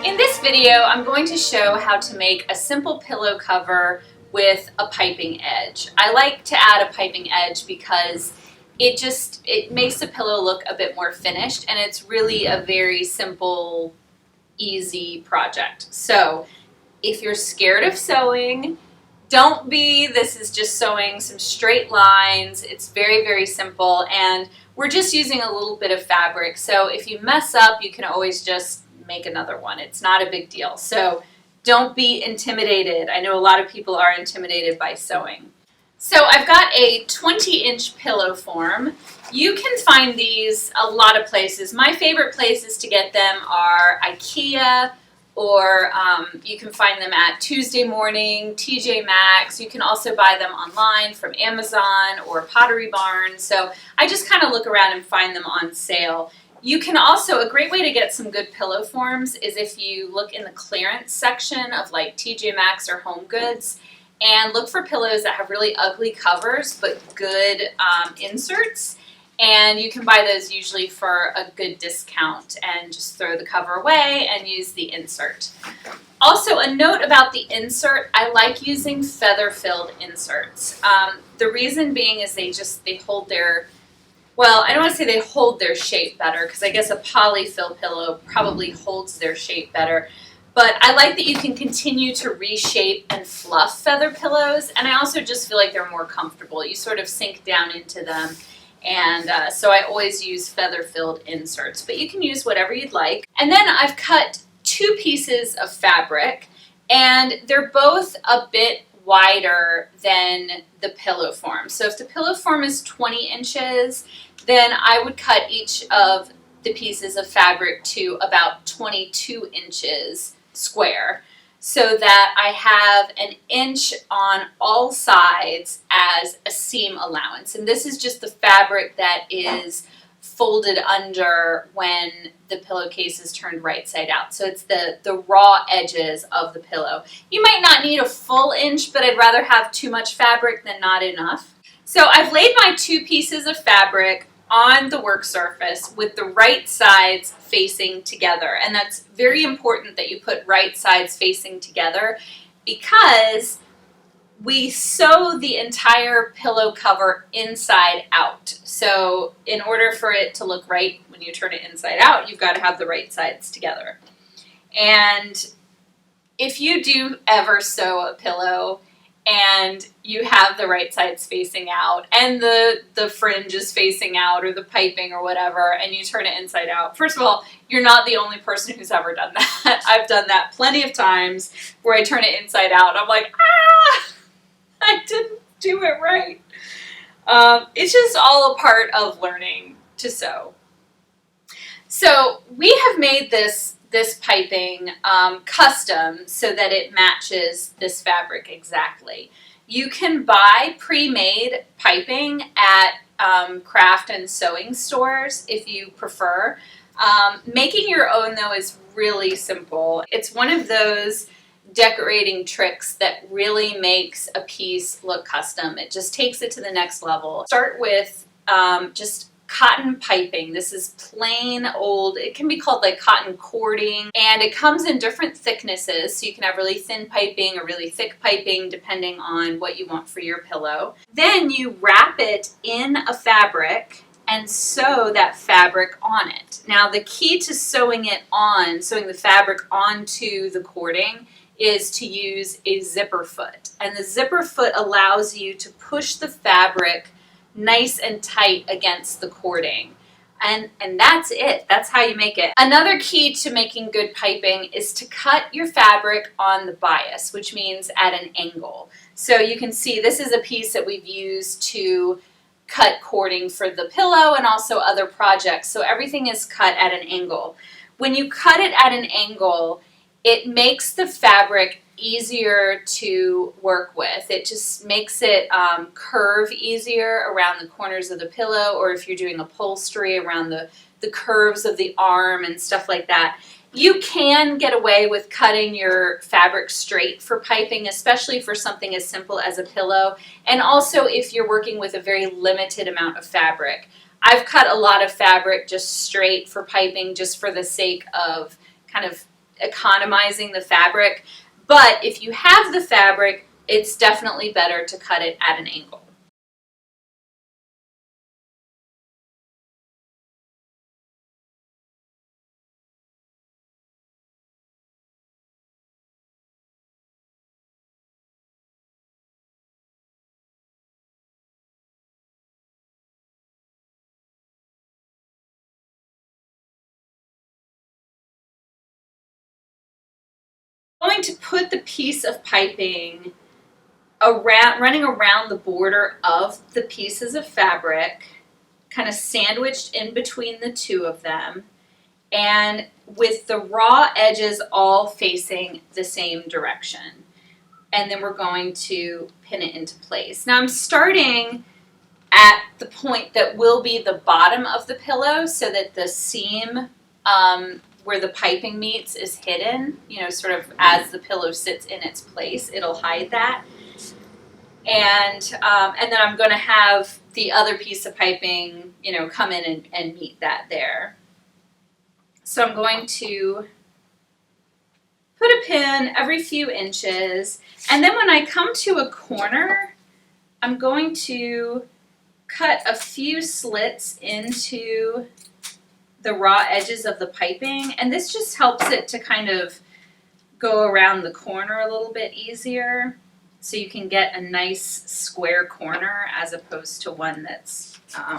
In this video, I'm going to show how to make a simple pillow cover with a piping edge. I like to add a piping edge because it makes the pillow look a bit more finished, and it's really a very simple, easy project. So if you're scared of sewing, don't be. This is just sewing some straight lines. It's very, very simple, and we're just using a little bit of fabric. So if you mess up, you can always just make another one. It's not a big deal. So don't be intimidated. I know a lot of people are intimidated by sewing. So I've got a 20-inch pillow form. You can find these a lot of places. My favorite places to get them are IKEA, or you can find them at Tuesday Morning, TJ Maxx. You can also buy them online from Amazon or Pottery Barn. So I just kind of look around and find them on sale. You can also, a great way to get some good pillow forms is if you look in the clearance section of like TJ Maxx or Home Goods and look for pillows that have really ugly covers but good inserts. And you can buy those usually for a good discount and just throw the cover away and use the insert. Also, a note about the insert, I like using feather-filled inserts. The reason being is they hold their, well, I don't want to say they hold their shape better, because I guess a polyfill pillow probably holds their shape better. But I like that you can continue to reshape and fluff feather pillows, and I also just feel like they're more comfortable. You sort of sink down into them, and so I always use feather-filled inserts. But you can use whatever you'd like. And then I've cut 2 pieces of fabric, and they're both a bit wider than the pillow form. So if the pillow form is 20 inches, then I would cut each of the pieces of fabric to about 22 inches square, so that I have an inch on all sides as a seam allowance. And this is just the fabric that is folded under when the pillowcase is turned right side out. So it's the raw edges of the pillow. You might not need a full inch, but I'd rather have too much fabric than not enough. So I've laid my 2 pieces of fabric on the work surface with the right sides facing together. And that's very important that you put right sides facing together, because we sew the entire pillow cover inside out. So in order for it to look right when you turn it inside out, you've got to have the right sides together. And if you do ever sew a pillow and you have the right sides facing out and the fringe is facing out, or the piping or whatever, and you turn it inside out, first of all, you're not the only person who's ever done that. I've done that plenty of times where I turn it inside out and I'm like, I didn't do it right. It's just all a part of learning to sew. So we have made this piping custom so that it matches this fabric exactly. You can buy pre-made piping at craft and sewing stores if you prefer. Making your own, though, is really simple. It's one of those decorating tricks that really makes a piece look custom. It just takes it to the next level. Start with just cotton piping. This is plain old, it can be called like cotton cording, and it comes in different thicknesses, so you can have really thin piping or really thick piping depending on what you want for your pillow. Then you wrap it in a fabric and sew that fabric on it. Now the key to sewing the fabric onto the cording is to use a zipper foot. And the zipper foot allows you to push the fabric nice and tight against the cording. And that's it. That's how you make it. Another key to making good piping is to cut your fabric on the bias, which means at an angle. So you can see this is a piece that we've used to cut cording for the pillow and also other projects. So everything is cut at an angle. When you cut it at an angle, it makes the fabric easier to work with. It just makes it curve easier around the corners of the pillow, or if you're doing upholstery, around the curves of the arm and stuff like that. You can get away with cutting your fabric straight for piping, especially for something as simple as a pillow, and also if you're working with a very limited amount of fabric. I've cut a lot of fabric just straight for piping, just for the sake of kind of economizing the fabric, but if you have the fabric, it's definitely better to cut it at an angle. I'm going to put the piece of piping running around the border of the pieces of fabric, kind of sandwiched in between the two of them, and with the raw edges all facing the same direction. And then we're going to pin it into place. Now I'm starting at the point that will be the bottom of the pillow so that the seam where the piping meets is hidden, sort of as the pillow sits in its place, it'll hide that. And then I'm going to have the other piece of piping, come in and meet that there. So I'm going to put a pin every few inches, and then when I come to a corner, I'm going to cut a few slits into the raw edges of the piping, and this just helps it to kind of go around the corner a little bit easier, so you can get a nice square corner as opposed to one that's, I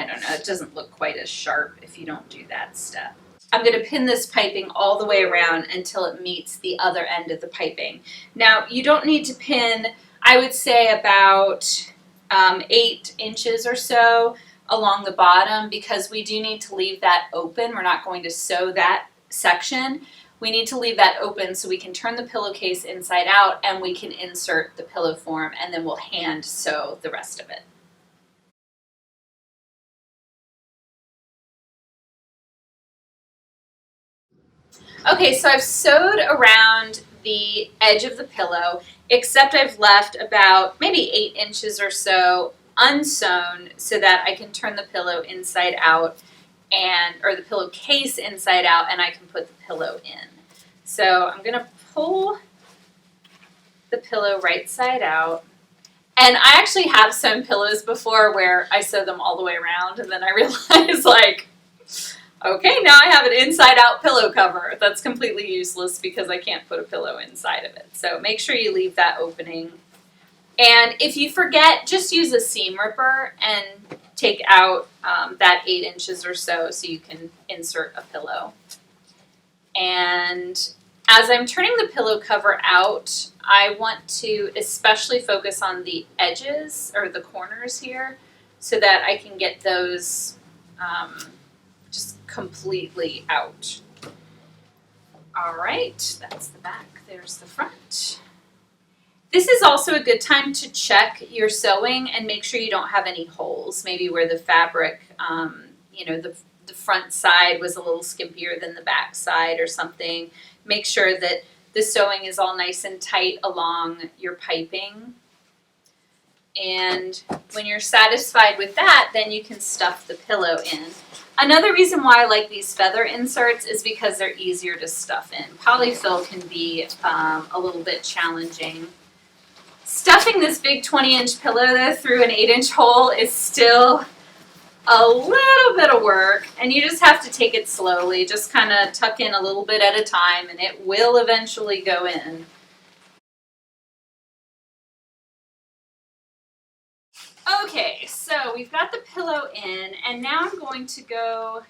don't know, it doesn't look quite as sharp if you don't do that step. I'm going to pin this piping all the way around until it meets the other end of the piping. Now, you don't need to pin, I would say about 8 inches or so along the bottom, because we do need to leave that open. We're not going to sew that section. We need to leave that open so we can turn the pillowcase inside out and we can insert the pillow form, and then we'll hand sew the rest of it. Okay, so I've sewed around the edge of the pillow, except I've left about maybe 8 inches or so unsewn so that I can turn the pillow inside out, or the pillowcase inside out, and I can put the pillow in. So I'm going to pull the pillow right side out. And I actually have sewn pillows before where I sew them all the way around, and then I realize, okay, now I have an inside-out pillow cover. That's completely useless because I can't put a pillow inside of it. So make sure you leave that opening. And if you forget, just use a seam ripper and take out that 8 inches or so you can insert a pillow. And as I'm turning the pillow cover out, I want to especially focus on the edges or the corners here so that I can get those just completely out. All right, that's the back, there's the front. This is also a good time to check your sewing and make sure you don't have any holes, maybe where the fabric, the front side was a little skimpier than the back side or something. Make sure that the sewing is all nice and tight along your piping. And when you're satisfied with that, then you can stuff the pillow in. Another reason why I like these feather inserts is because they're easier to stuff in. Polyfill can be a little bit challenging. Stuffing this big 20-inch pillow though through an 8-inch hole is still a little bit of work, and you just have to take it slowly. Just kind of tuck in a little bit at a time, and it will eventually go in. Okay, so we've got the pillow in, and now I'm going to go,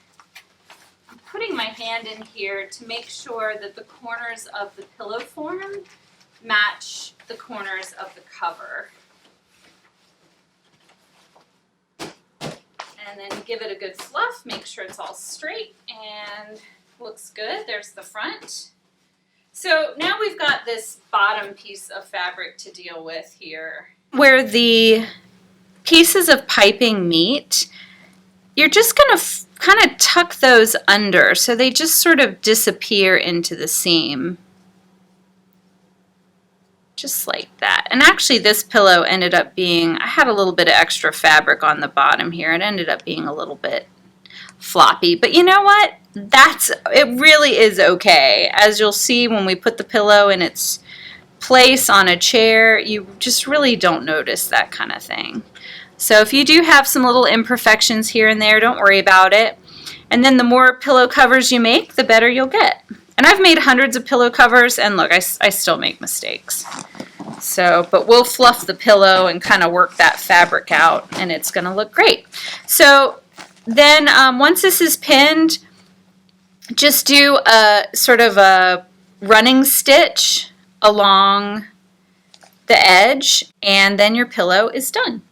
I'm putting my hand in here to make sure that the corners of the pillow form match the corners of the cover. And then give it a good fluff, make sure it's all straight and looks good. There's the front. So now we've got this bottom piece of fabric to deal with here. Where the pieces of piping meet, you're just going to kind of tuck those under so they just sort of disappear into the seam. Just like that. And actually this pillow ended up being, I had a little bit of extra fabric on the bottom here. It ended up being a little bit floppy, but you know what? It really is okay. As you'll see when we put the pillow in its place on a chair, you just really don't notice that kind of thing. So if you do have some little imperfections here and there, don't worry about it. And then the more pillow covers you make, the better you'll get. And I've made hundreds of pillow covers, and look, I still make mistakes. So, but we'll fluff the pillow and kind of work that fabric out, and it's going to look great. So then once this is pinned, just do a sort of a running stitch along the edge, and then your pillow is done.